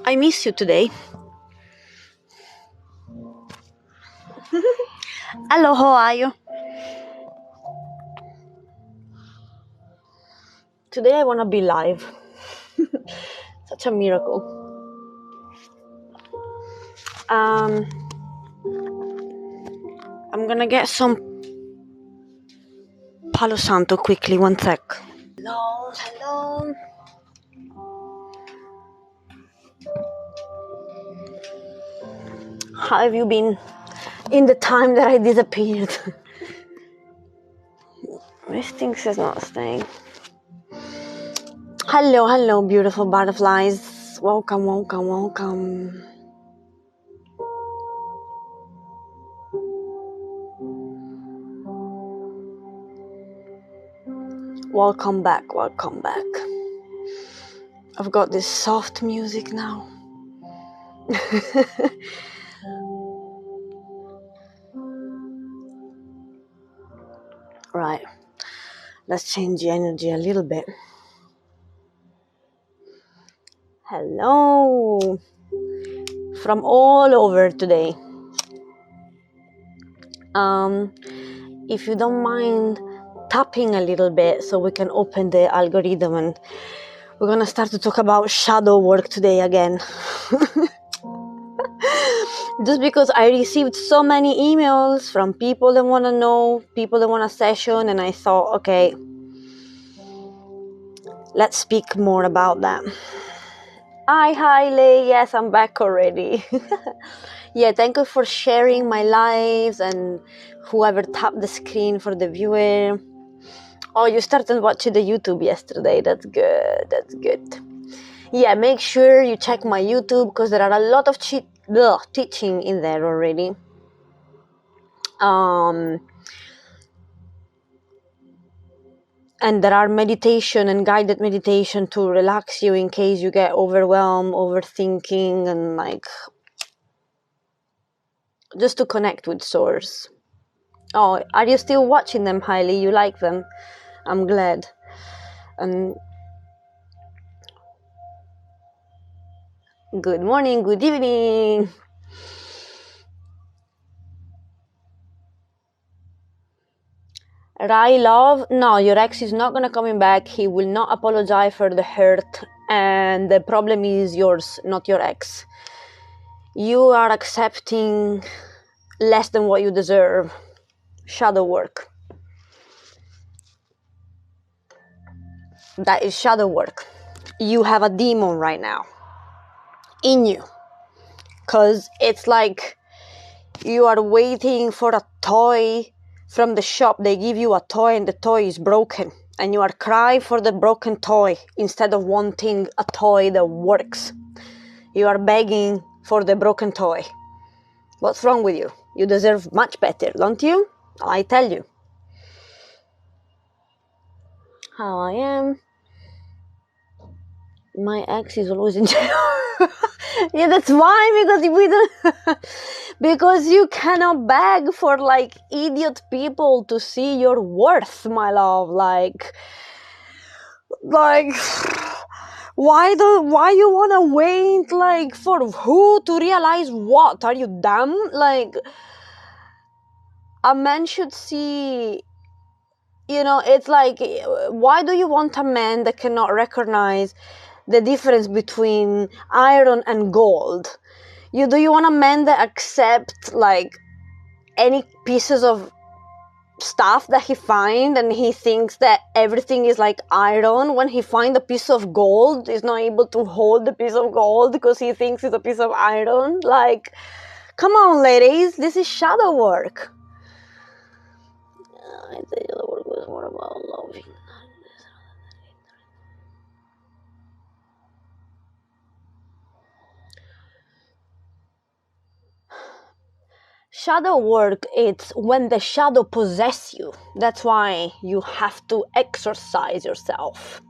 I miss you today. Hello, how are you? Today I want to be live. Such a miracle. I'm gonna get some Palo Santo quickly, 1 sec. Hello. How have you been in the time that I disappeared? This thing is not staying. Hello, beautiful butterflies. Welcome. Welcome back. I've got this soft music now. Right. Let's change the energy a little bit. Hello. From all over today. If you don't mind tapping a little bit so we can open the algorithm, and we're going to start to talk about shadow work today again. Just because I received so many emails from people that want to know, people that want a session, and I thought, okay, let's speak more about that. Hi, Lay. Yes, I'm back already. Yeah, thank you for sharing my lives and whoever tapped the screen for the viewer. Oh, you started watching the YouTube yesterday. That's good. Yeah, make sure you check my YouTube because there are a lot of teaching in there already. And there are meditation and guided meditation to relax you in case you get overwhelmed, overthinking, and like just to connect with source. Oh, are you still watching them, Hailey? You like them? I'm glad. And good morning, good evening. Rai, love, no, your ex is not gonna coming back. He will not apologize for the hurt, and the problem is yours, not your ex. You are accepting less than what you deserve. Shadow work. That is shadow work. You have a demon right now in you, because it's like you are waiting for a toy from the shop. They give you a toy and the toy is broken, and you are crying for the broken toy instead of wanting a toy that works. You are begging for the broken toy. What's wrong with you? You deserve much better, don't you? I tell you. How I am. My ex is always in jail. Yeah, that's why, because we don't. Because you cannot beg for like idiot people to see your worth, my love. Like, why you wanna wait like for who to realize what? Are you dumb? Like, a man should see. It's like, why do you want a man that cannot recognize the difference between iron and gold? Do you want a man that accepts like any pieces of stuff that he finds, and he thinks that everything is like iron? When he finds a piece of gold, he's not able to hold the piece of gold because he thinks it's a piece of iron? Like, come on, ladies, this is shadow work. I think the work was more about loving. Shadow work, it's when the shadow possesses you. That's why you have to exercise yourself.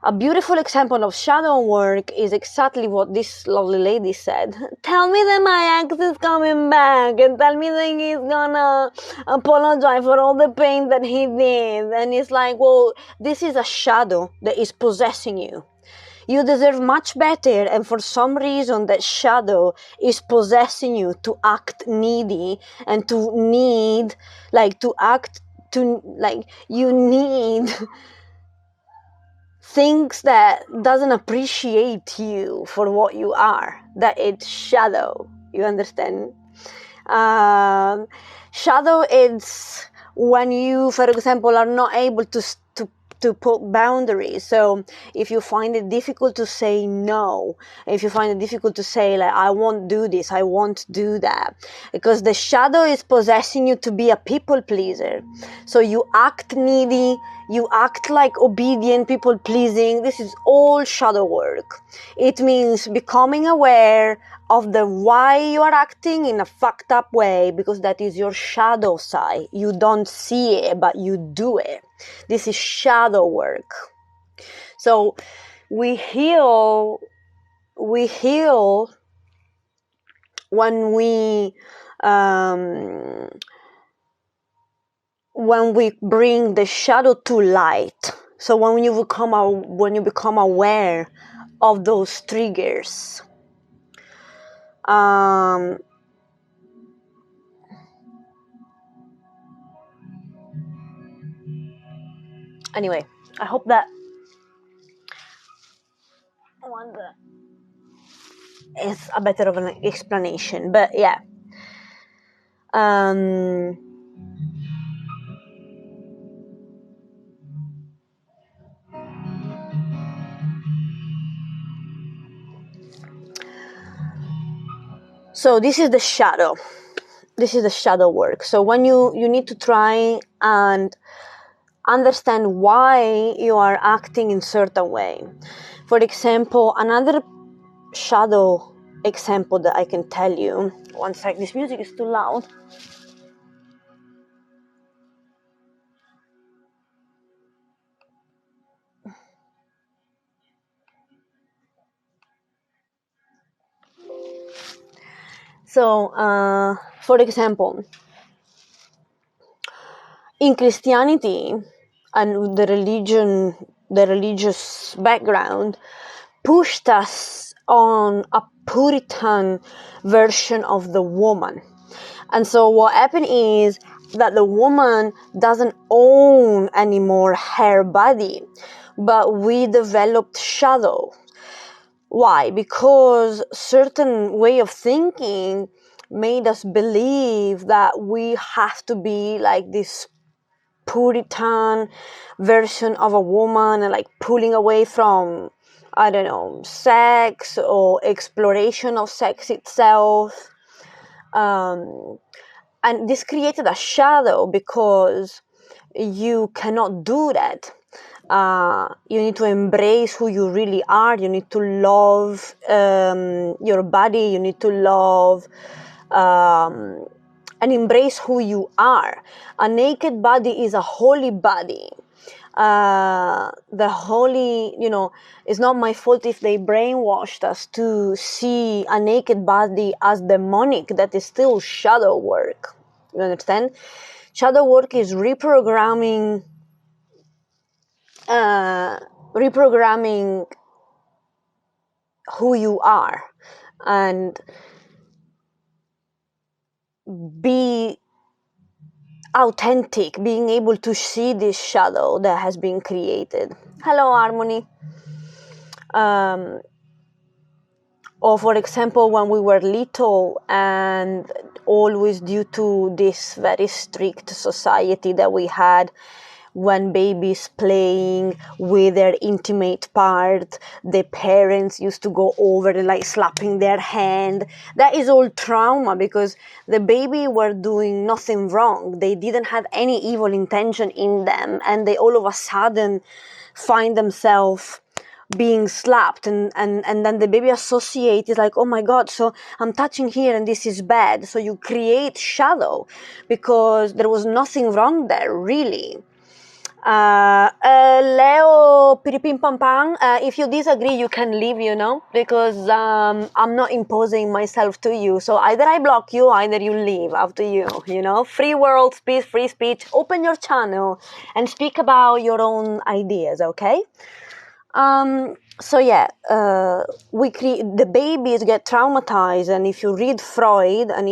A beautiful example of shadow work is exactly what this lovely lady said. Tell me that my ex is coming back, and tell me that he's gonna apologize for all the pain that he did. And it's like, well, this is a shadow that is possessing you. You deserve much better, and for some reason that shadow is possessing you to act needy and to need, like to act, to like you need things that doesn't appreciate you for what you are, that it's shadow. You understand? Shadow is when you, for example, are not able to put boundaries. So if you find it difficult to say no, if you find it difficult to say like, I won't do this, I won't do that, because the shadow is possessing you to be a people pleaser. So you act needy, you act like obedient, people pleasing. This is all shadow work. It means becoming aware of the why you are acting in a fucked up way, because that is your shadow side. You don't see it, but you do it. This is shadow work. So we heal when we bring the shadow to light. So when you become aware of those triggers. Anyway, I hope that one is a better of an explanation, but yeah. So this is the shadow. This is the shadow work. So when you need to try and understand why you are acting in certain way. For example, another shadow example that I can tell you. One sec, this music is too loud. So, for example, in Christianity and the religious background pushed us on a Puritan version of the woman. And so what happened is that the woman doesn't own anymore her body, but we developed shadow. Why? Because certain way of thinking made us believe that we have to be like this Puritan version of a woman and like pulling away from, I don't know, sex or exploration of sex itself. And this created a shadow because you cannot do that. You need to embrace who you really are. You need to love your body. You need to love and embrace who you are. A naked body is a holy body. The holy, it's not my fault if they brainwashed us to see a naked body as demonic. That is still shadow work. You understand? Shadow work is reprogramming who you are and be authentic, being able to see this shadow that has been created. Hello, Harmony. Or for example, when we were little and always due to this very strict society that we had, when babies playing with their intimate part, the parents used to go over and like slapping their hand. That is all trauma because the baby were doing nothing wrong. They didn't have any evil intention in them, and they all of a sudden find themselves being slapped, and then the baby associates is like, oh my god, so I'm touching here and this is bad. So you create shadow because there was nothing wrong there, really. Leo Piripim Pam Pam, if you disagree, you can leave, because I'm not imposing myself to you. So either I block you, either you leave. Up to you, Free world, speech, free speech. Open your channel and speak about your own ideas, okay? So yeah, the babies get traumatized, and if you read Freud, and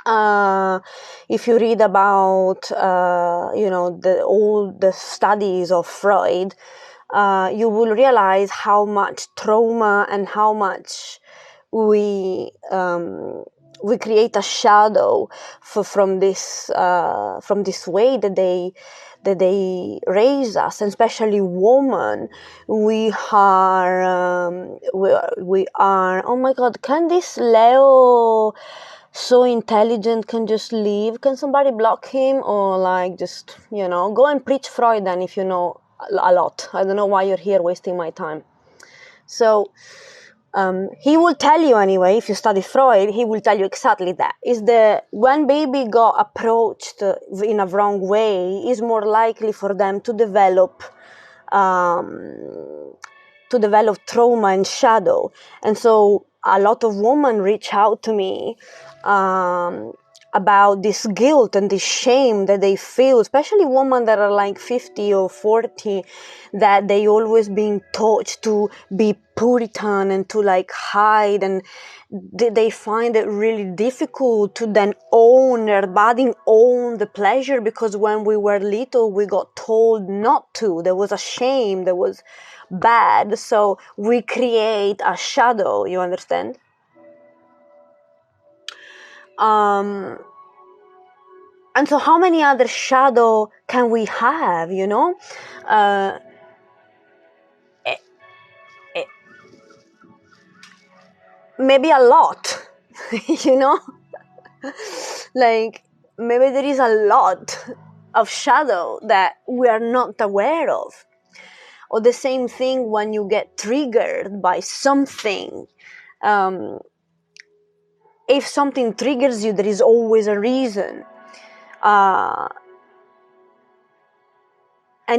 uh, if you read about all the studies of Freud, you will realize how much trauma and how much we create a shadow from this way that they raise us, and especially women. We are oh my god, can this Leo so intelligent can just leave? Can somebody block him, or like just go and preach Freud then if you know a lot? I don't know why you're here wasting my time. So he will tell you anyway, if you study Freud, he will tell you exactly that. Is the when baby got approached in a wrong way, is more likely for them to develop trauma and shadow. And so a lot of women reach out to me about this guilt and this shame that they feel, especially women that are like 50 or 40, that they always being taught to be Puritan and to like hide, and they find it really difficult to then own their body, own the pleasure, because when we were little we got told not to. There was a shame, there was bad, so we create a shadow, you understand? And so how many other shadow can we have, eh, eh, maybe a lot. you know like maybe there is a lot of shadow that we are not aware of. Or the same thing when you get triggered by something. If something triggers you, there is always a reason. And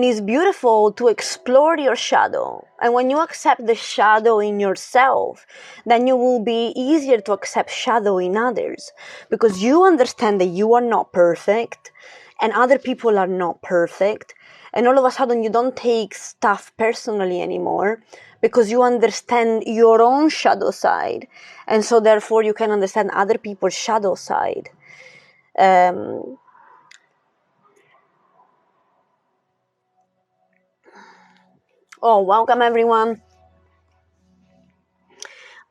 it's beautiful to explore your shadow. And when you accept the shadow in yourself, then you will be easier to accept shadow in others, because you understand that you are not perfect and other people are not perfect. And all of a sudden you don't take stuff personally anymore, because you understand your own shadow side. And so therefore you can understand other people's shadow side. Oh, welcome everyone.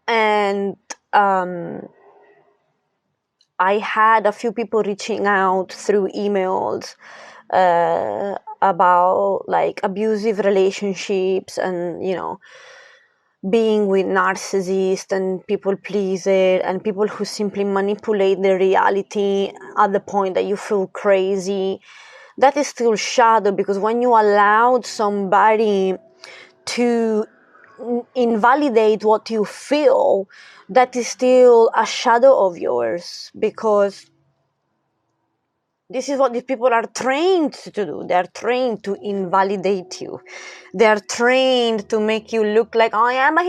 And I had a few people reaching out through emails about like abusive relationships, and being with narcissists and people pleasers and people who simply manipulate the reality at the point that you feel crazy. That is still shadow, because when you allowed somebody to invalidate what you feel, that is still a shadow of yours, because this is what these people are trained to do. They are trained to invalidate you. They are trained to make you look like, oh yeah, but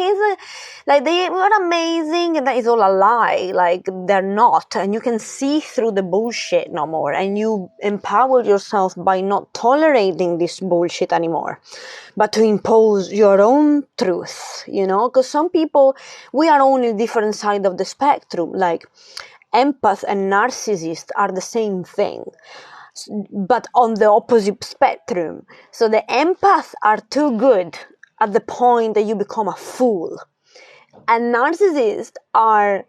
like they were amazing, and that is all a lie. Like they're not, and you can see through the bullshit no more, and you empower yourself by not tolerating this bullshit anymore, but to impose your own truth. Because some people, we are on a different side of the spectrum. Like empath and narcissist are the same thing, but on the opposite spectrum. So the empaths are too good at the point that you become a fool, and narcissists are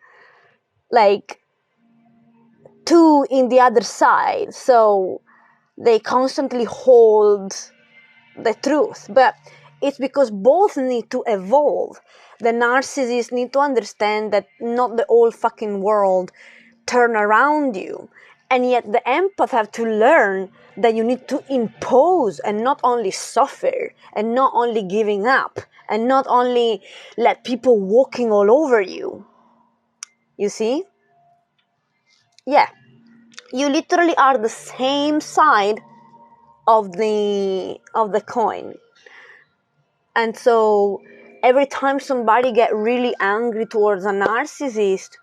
like two in the other side, so they constantly hold the truth. But it's because both need to evolve. The narcissists need to understand that not the whole fucking world turn around you, and yet the empath have to learn that you need to impose and not only suffer and not only giving up and not only let people walking all over you. You see? Yeah, you literally are the same side of the coin. And so every time somebody get really angry towards a narcissist,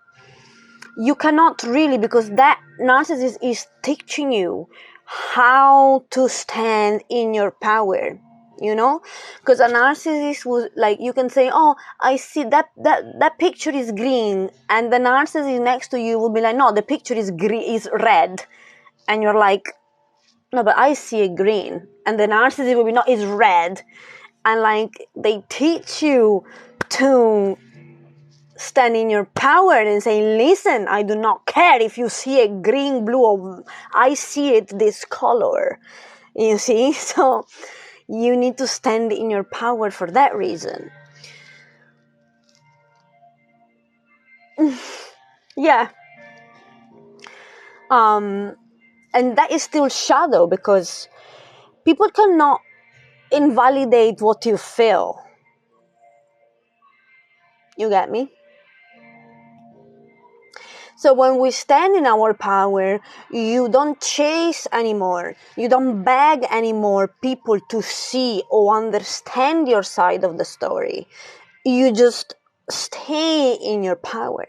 you cannot really, because that narcissist is teaching you how to stand in your power. you know, because a narcissist would, like, you can say, oh, I see that picture is green, and the narcissist next to you will be like, no, the picture is red, and you're like, no, but I see a green, and the narcissist will be, no, it's red. And like, they teach you to stand in your power and say, listen, I do not care if you see a green, blue, or I see it this color, you see. So you need to stand in your power for that reason. Yeah. And that is still shadow, because people cannot invalidate what you feel. You get me? So when we stand in our power, you don't chase anymore. You don't beg anymore people to see or understand your side of the story. You just stay in your power.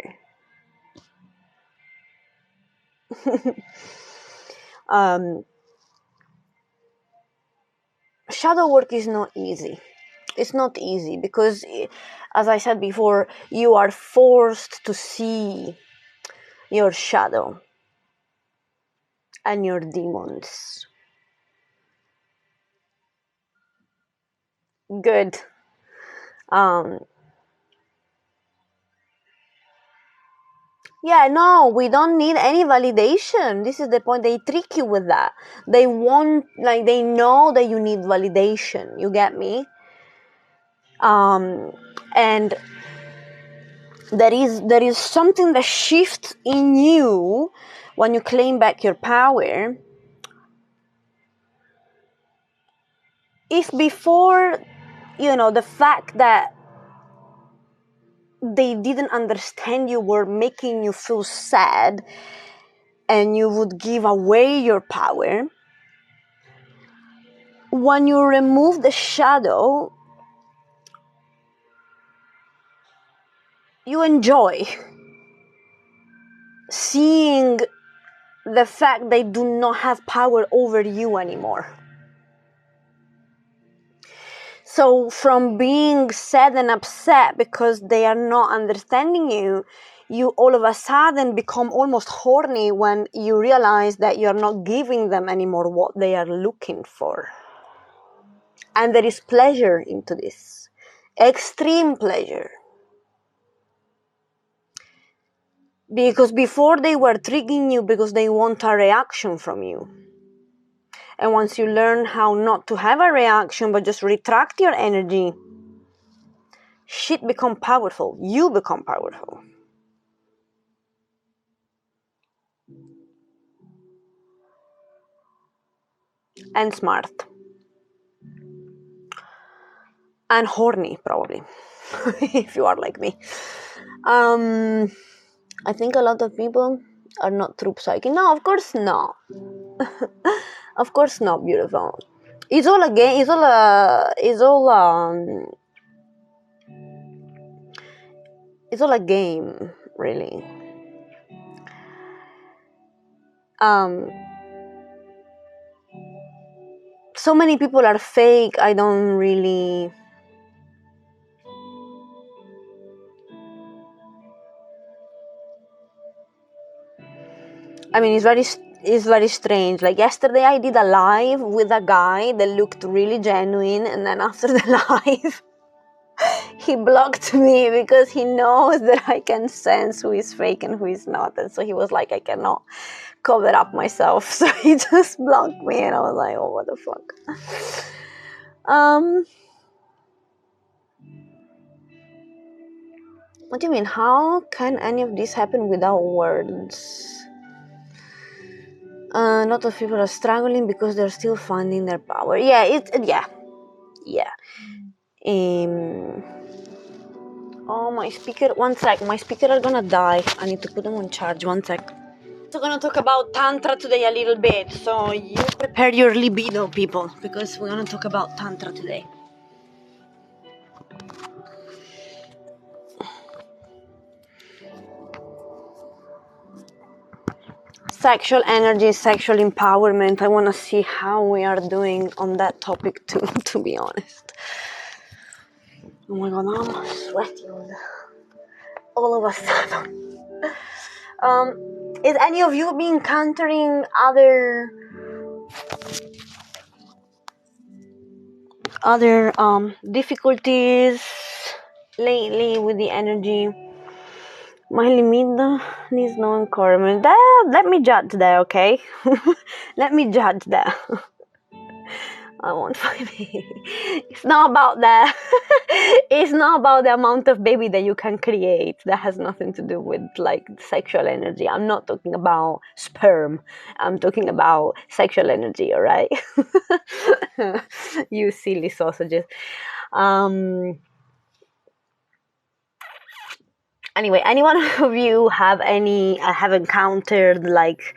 Shadow work is not easy. It's not easy because, as I said before, you are forced to see your shadow and your demons. Good. Yeah, no, we don't need any validation. This is the point. They trick you with that. They want, like, they know that you need validation. You get me? And there is something that shifts in you when you claim back your power. If before, the fact that they didn't understand you were making you feel sad and you would give away your power, when you remove the shadow, you enjoy seeing the fact they do not have power over you anymore. So from being sad and upset because they are not understanding you, you all of a sudden become almost horny when you realize that you're not giving them anymore what they are looking for. And there is pleasure into this. Extreme pleasure. Because before they were triggering you because they want a reaction from you. And once you learn how not to have a reaction but just retract your energy, shit become powerful. You become powerful. And smart. And horny, probably. If you are like me. I think a lot of people are not true psychic. No, of course not. Of course not, beautiful. It's all a game. It's all a game, really. So many people are fake. I don't really. I mean, it's very strange. Like yesterday, I did a live with a guy that looked really genuine, and then after the live, he blocked me because he knows that I can sense who is fake and who is not, and so he was like, I cannot cover up myself, so he just blocked me, and I was like, oh, what the fuck. What do you mean? How can any of this happen without words? A lot of people are struggling because they're still finding their power. Yeah, yeah. Oh, my speaker. One sec. My speaker are gonna die. I need to put them on charge. One sec. So gonna talk about Tantra today a little bit. So you prepare your libido, people, because we're gonna talk about Tantra today. sexual energy, sexual empowerment. I want to see how we are doing on that topic too, to be honest. Oh my god, I'm sweating all of a sudden. Is any of you been encountering other difficulties lately with the energy? My limit needs no encouragement. Let me judge that, okay? Let me judge that. I won't find it. It's not about that. It's not about the amount of baby that you can create. That has nothing to do with like sexual energy. I'm not talking about sperm. I'm talking about sexual energy, all right? You silly sausages. Anyway, anyone of you have encountered like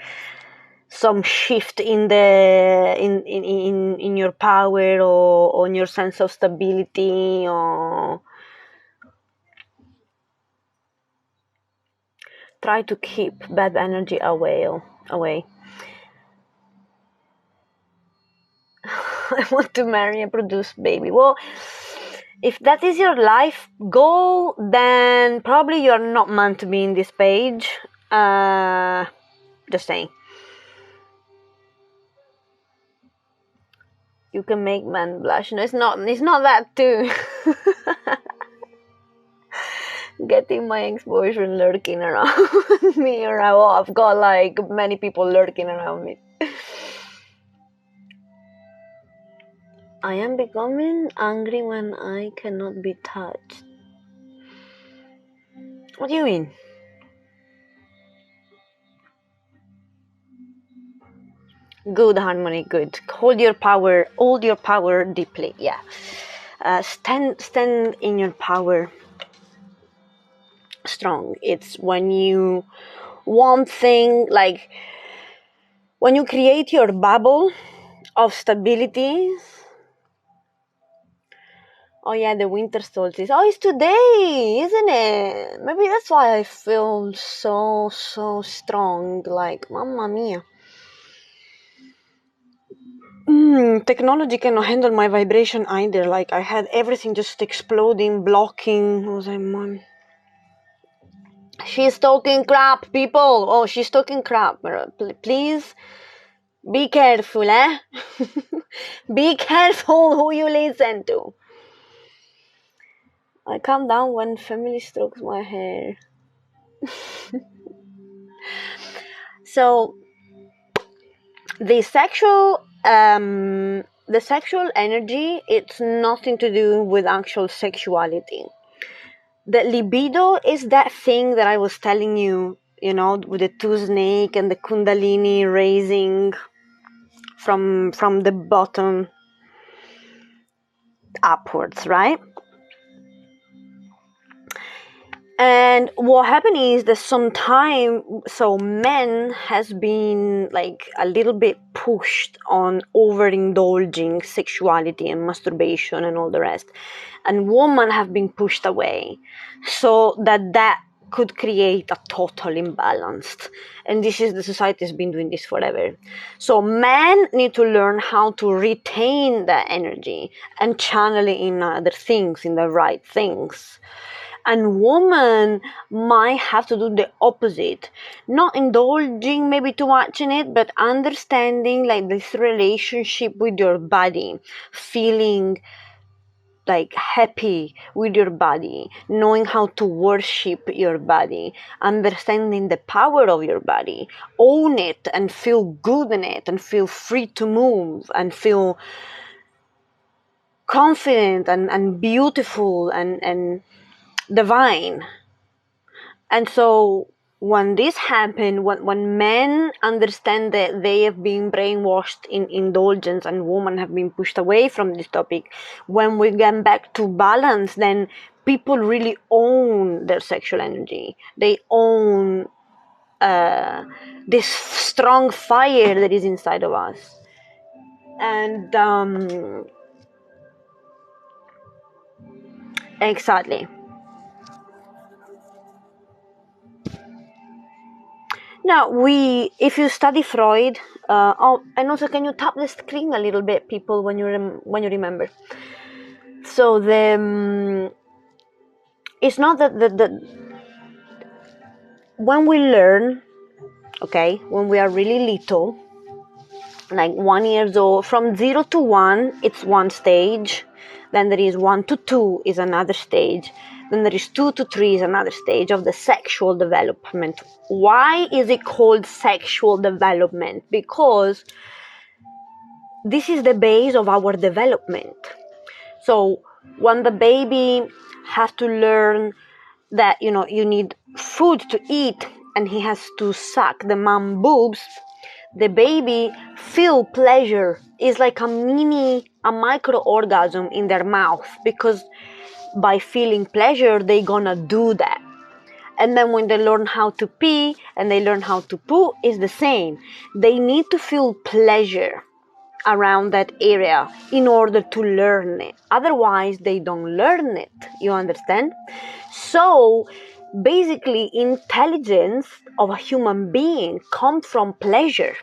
some shift in the in your power or on your sense of stability, or try to keep bad energy away. I want to marry and produce baby. Well, if that is your life goal, then probably you're not meant to be in this page. Just saying. You can make men blush. No, it's not that too. Getting my ex-boyfriend lurking around me, or I've got like many people lurking around me. I am becoming angry when I cannot be touched. What do you mean? Good harmony, good. Hold your power deeply. Yeah. Stand in your power strong. It's when you want thing, like when you create your bubble of stability. Oh yeah, the winter solstice. Oh, it's today, isn't it? Maybe that's why I feel so strong. Like, mamma mia. Technology cannot handle my vibration either. Like, I had everything just exploding, blocking. I was like, Mom, she's talking crap, people. Oh, she's talking crap. Please be careful, eh? Be careful who you listen to. I calm down when family strokes my hair. So the sexual energy, it's nothing to do with actual sexuality. The libido is that thing that I was telling you, with the two snake and the kundalini raising from the bottom upwards, right? And what happened is that men has been like a little bit pushed on overindulging sexuality and masturbation and all the rest, and women have been pushed away, so that could create a total imbalance. And the society has been doing this forever. So men need to learn how to retain that energy and channel it in other things, in the right things. And women might have to do the opposite, not indulging maybe too much in it, but understanding like this relationship with your body, feeling like happy with your body, knowing how to worship your body, understanding the power of your body, own it and feel good in it and feel free to move and feel confident and beautiful and divine. And so when this happened, when men understand that they have been brainwashed in indulgence and women have been pushed away from this topic, when we get back to balance, then people really own their sexual energy. They own this strong fire that is inside of us. And exactly. Now, if you study Freud, and also, can you tap the screen a little bit, people, when you remember? So it's not that when we learn, okay, when we are really little, like 1 year old, from 0 to 1, it's one stage. Then there is 1 to 2 is another stage. Then there is 2 to 3 is another stage of the sexual development. Why is it called sexual development? Because this is the base of our development. So when the baby has to learn that, you need food to eat, and he has to suck the mom boobs, the baby feel pleasure. It's like a micro orgasm in their mouth, because by feeling pleasure, they gonna do that. And then when they learn how to pee and they learn how to poo, it's the same. They need to feel pleasure around that area in order to learn it. Otherwise, they don't learn it. You understand? So basically, intelligence of a human being comes from pleasure.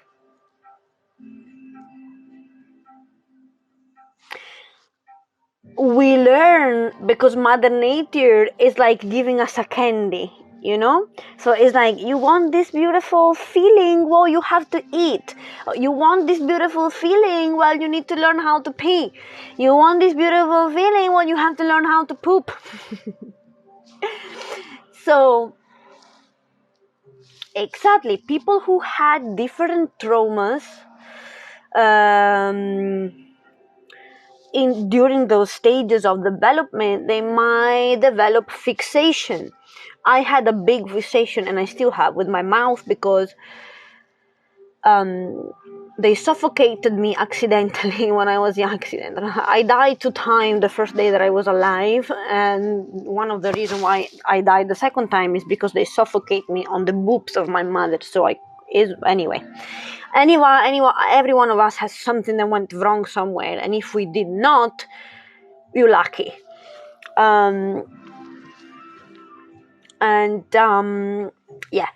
We learn because Mother Nature is like giving us a candy, so it's like, you want this beautiful feeling, well, you have to eat. You want this beautiful feeling, well, you need to learn how to pee. You want this beautiful feeling, well, you have to learn how to poop. So exactly, people who had different traumas during those stages of development, they might develop fixation. I had a big fixation, and I still have, with my mouth, because they suffocated me accidentally when I was young. I died 2 times the first day that I was alive, and one of the reasons why I died the second time is because they suffocate me on the boobs of my mother. So anyway, every one of us has something that went wrong somewhere, and if we did not, you're lucky. Yeah.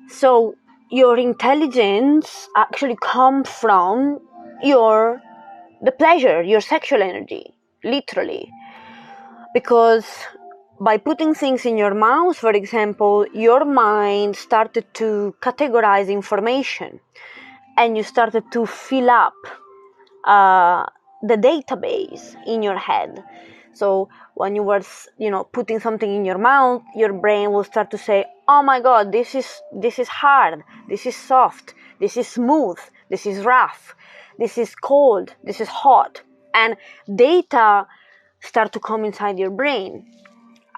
So your intelligence actually comes from the pleasure, your sexual energy, literally. Because by putting things in your mouth, for example, your mind started to categorize information, and you started to fill up the database in your head. So when you were, putting something in your mouth, your brain will start to say, "Oh my God, this is hard, this is soft, this is smooth, this is rough, this is cold, this is hot," and data start to come inside your brain.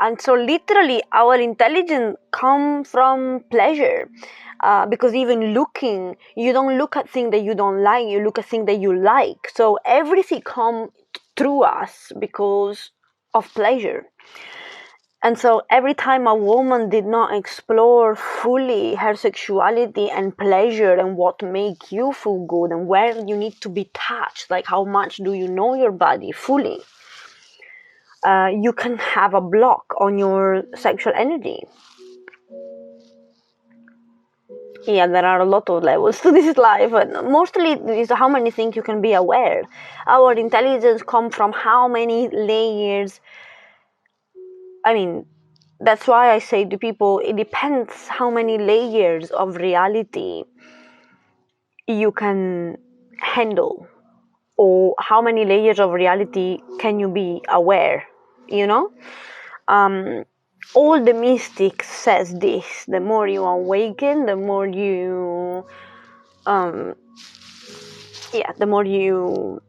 And so literally our intelligence comes from pleasure, because even looking, you don't look at things that you don't like, you look at things that you like. So everything comes through us because of pleasure. And so every time a woman did not explore fully her sexuality and pleasure and what make you feel good and where you need to be touched, like how much do you know your body fully, you can have a block on your sexual energy. Yeah, there are a lot of levels to this life, and mostly is how many things you can be aware. Our intelligence comes from how many layers. I mean, that's why I say to people, it depends how many layers of reality you can handle, or how many layers of reality can you be aware, all the mystics says this: the more you awaken, the more you the more you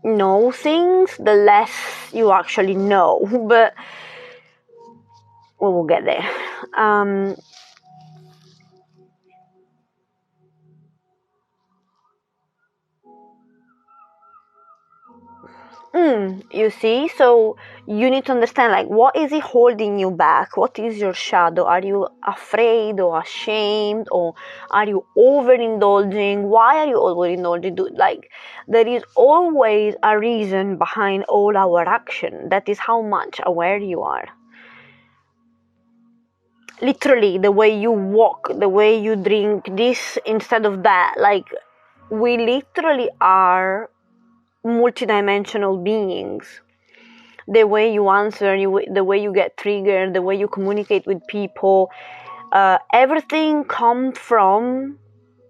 know things, the less you actually know. But we will get there. You see, so you need to understand, like, what is it holding you back? What is your shadow? Are you afraid or ashamed, or are you overindulging? Why are you overindulging? Like, there is always a reason behind all our action. That is how much aware you are. literally the way you walk, the way you drink this instead of that. Like, we literally are multidimensional beings. The way you answer, the way you get triggered, the way you communicate with people, everything comes from,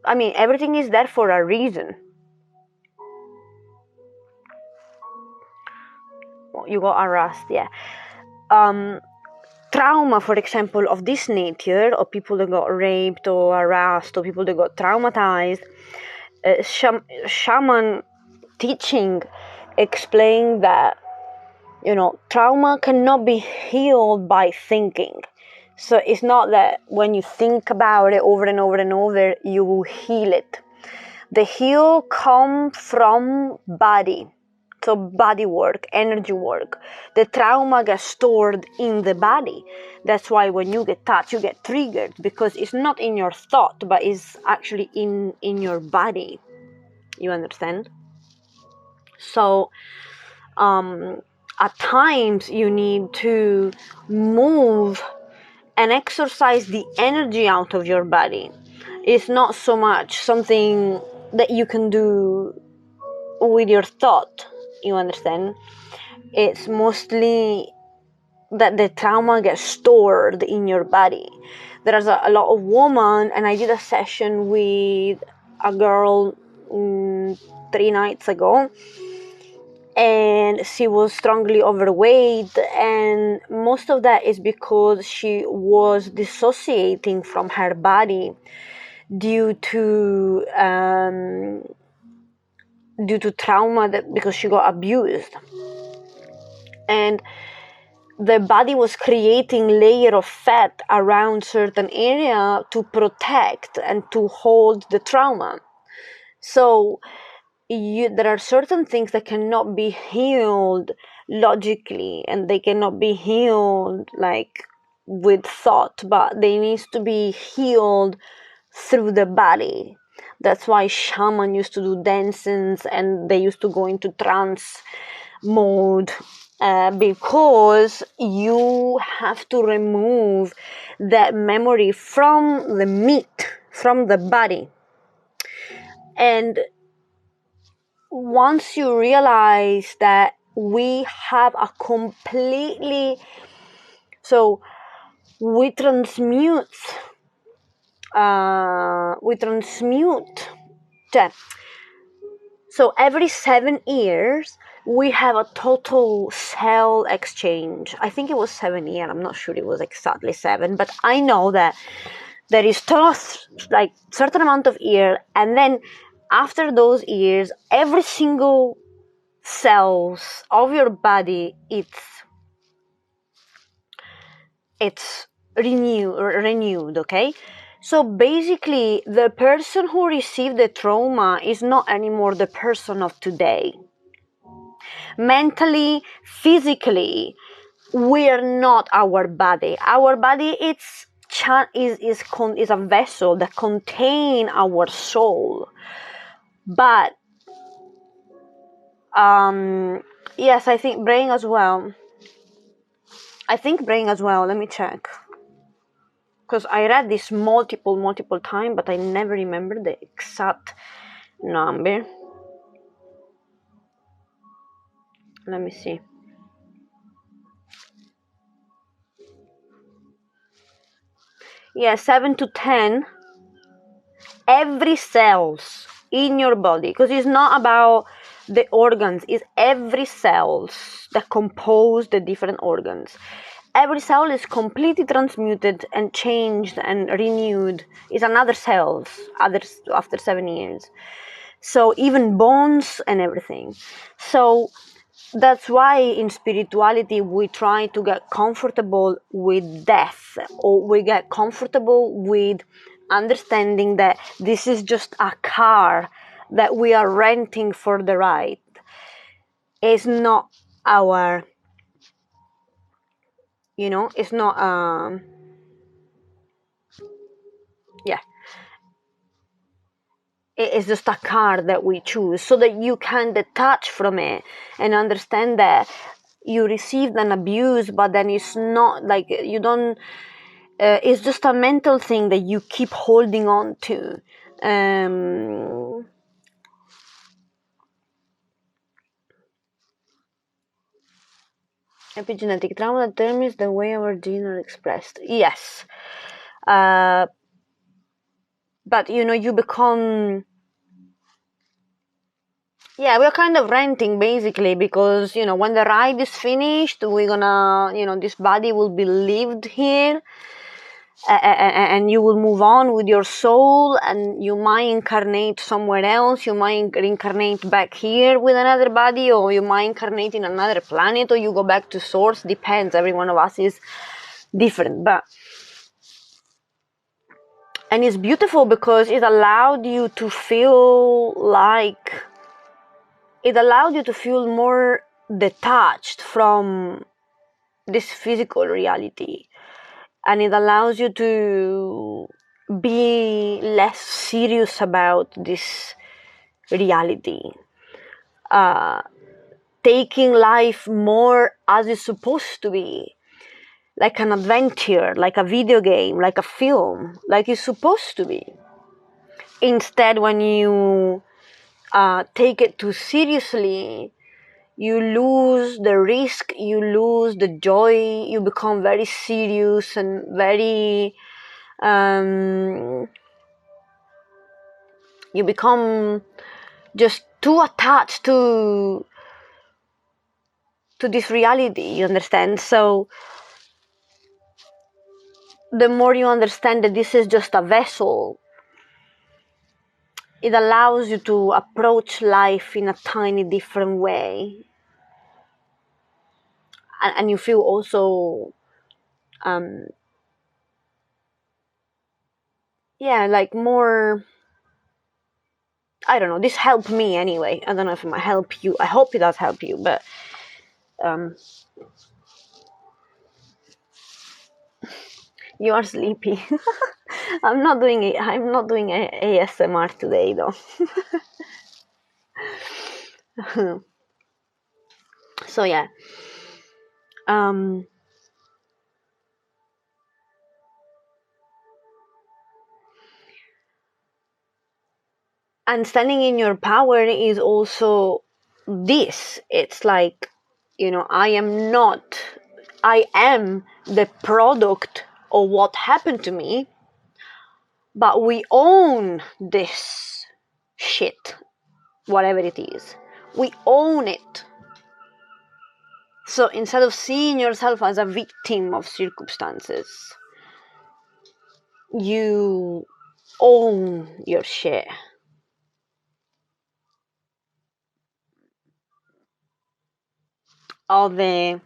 everything is there for a reason. You got harassed, yeah. Trauma, for example, of this nature, of people that got raped or harassed, or people that got traumatized, shaman teaching explain that, trauma cannot be healed by thinking. So it's not that when you think about it over and over and over, you will heal it. The heal comes from body. So body work, energy work. The trauma gets stored in the body. That's why when you get touched, you get triggered, because it's not in your thought, but it's actually in your body. You understand? So at times you need to move and exercise the energy out of your body. It's not so much something that you can do with your thought, you understand? It's mostly that the trauma gets stored in your body. There's a lot of women, and I did a session with a girl 3 nights ago, and she was strongly overweight, and most of that is because she was dissociating from her body due to trauma, because she got abused, and the body was creating layer of fat around certain area to protect and to hold the trauma. So there are certain things that cannot be healed logically, and they cannot be healed like with thought, but they need to be healed through the body. That's why shaman used to do dances, and they used to go into trance mode, because you have to remove that memory from the meat, from the body. And once you realize that we have a completely, so we transmute so every 7 years we have a total cell exchange. I think it was 7 years, I'm not sure it was exactly 7, but I know that there is like certain amount of year, and then after those years, every single cells of your body, it's renewed, okay? So basically, the person who received the trauma is not anymore the person of today. Mentally, physically, we are not our body. Our body is a vessel that contains our soul. But yes, I think brain as well. Let me check, because I read this multiple times, but I never remember the exact number. Let me see. Yeah, 7 to 10 every cells in your body, because it's not about the organs, it's every cells that compose the different organs. Every cell is completely transmuted and changed and renewed. It's another cells after 7 years. So even bones and everything. So that's why in spirituality we try to get comfortable with death, or we get comfortable with understanding that this is just a car that we are renting for the ride. It's not our, it's not yeah, it's just a car that we choose, so that you can detach from it and understand that you received an abuse, but then it's not like you don't, is just a mental thing that you keep holding on to. Epigenetic trauma determines the way our genes are expressed. Yes. But you become, we're kind of renting basically, because when the ride is finished, we're gonna, this body will be lived here, and you will move on with your soul, and you might incarnate somewhere else. You might reincarnate back here with another body, or you might incarnate in another planet, or you go back to source. Depends. Every one of us is different, and it's beautiful because it allowed you to feel more detached from this physical reality, and it allows you to be less serious about this reality, taking life more as it's supposed to be, like an adventure, like a video game, like a film, like it's supposed to be. Instead, when you take it too seriously, you lose the risk, you lose the joy, you become very serious and very you become just too attached to this reality, you understand? So the more you understand that this is just a vessel, it allows you to approach life in a tiny different way, and you feel also like more, I don't know, this helped me anyway. I don't know if it might help you. I hope it does help you, but you are sleepy. I'm not doing ASMR today though. So yeah. And standing in your power is also this. It's like, I am the product of what happened to me, but we own this shit, whatever it is. We own it. So instead of seeing yourself as a victim of circumstances, you own your shit. Of the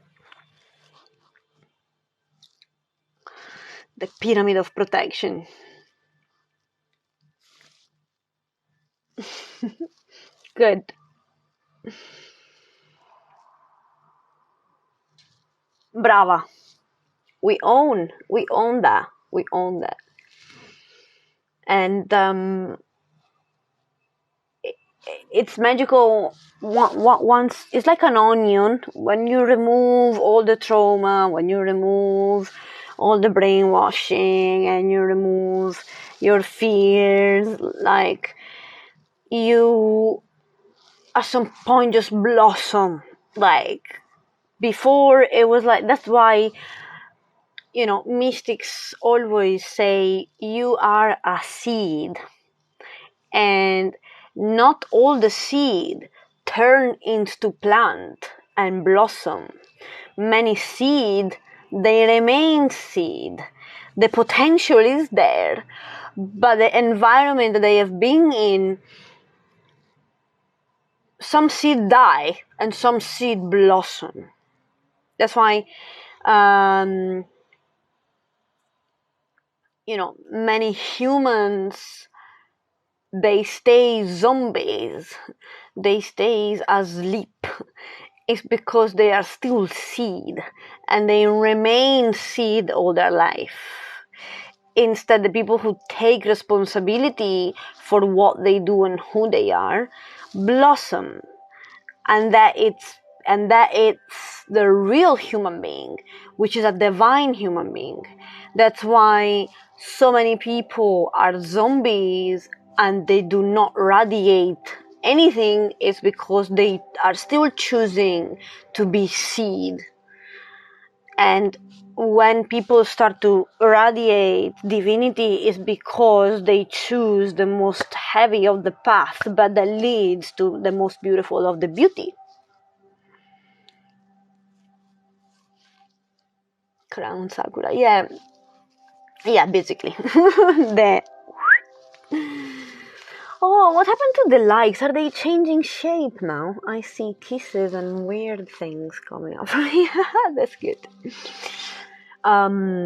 pyramid of protection. Good. Brava. We own that. We own that. And it's magical once. It's like an onion. When you remove all the trauma, when you remove all the brainwashing, and you remove your fears, like, you at some point just blossom. Like, before it was like, that's why mystics always say you are a seed, and not all the seed turn into plant and blossom. Many seed, they remain seed. The potential is there, but the environment that they have been in, some seed die and some seed blossom. That's why many humans, they stay zombies, they stay asleep. It's because they are still seed, and they remain seed all their life. Instead, the people who take responsibility for what they do and who they are blossom, and that it's the real human being, which is a divine human being, That's why so many people are zombies and they do not radiate anything, is because they are still choosing to be seed. And when people start to radiate divinity, is because they choose the most heavy of the path, but that leads to the most beautiful of the beauty. Crown Sakura, yeah, basically. the Oh, what happened to the likes? Are they changing shape now? I see kisses and weird things coming up from here. That's good.